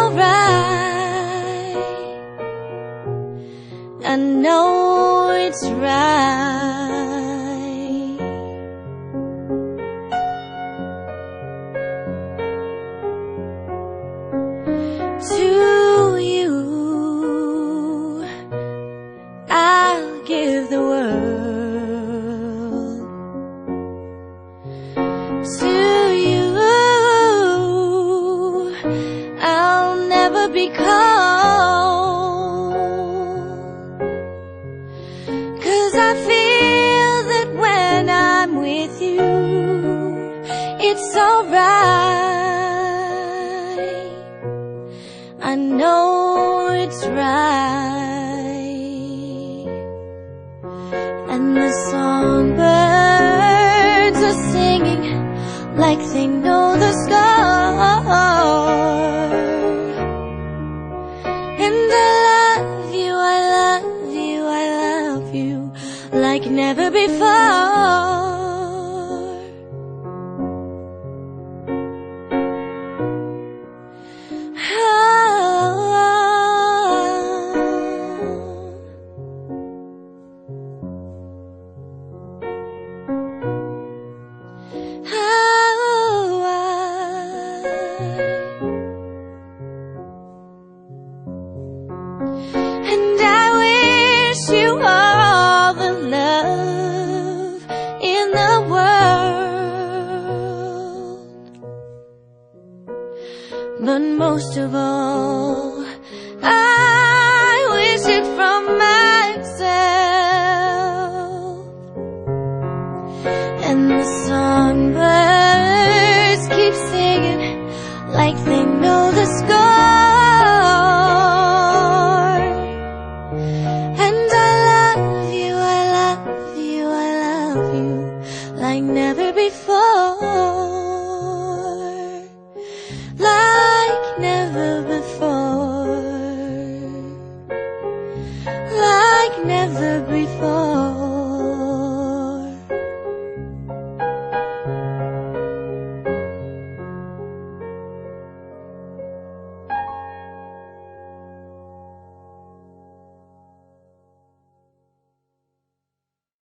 alright. I know it's right. To you, I'll give the world. To you, I'll never be cold. 'Cause I feel that when I'm with you, it's alright. I know it's right. And the songbirds are singing like they know the score. And I love you, I love you, I love you like never before. And I wish you all the love in the world. But most of all, I wish it from myself. And the songbirds keep singing like they know the score. Like never before, like never before, like never before.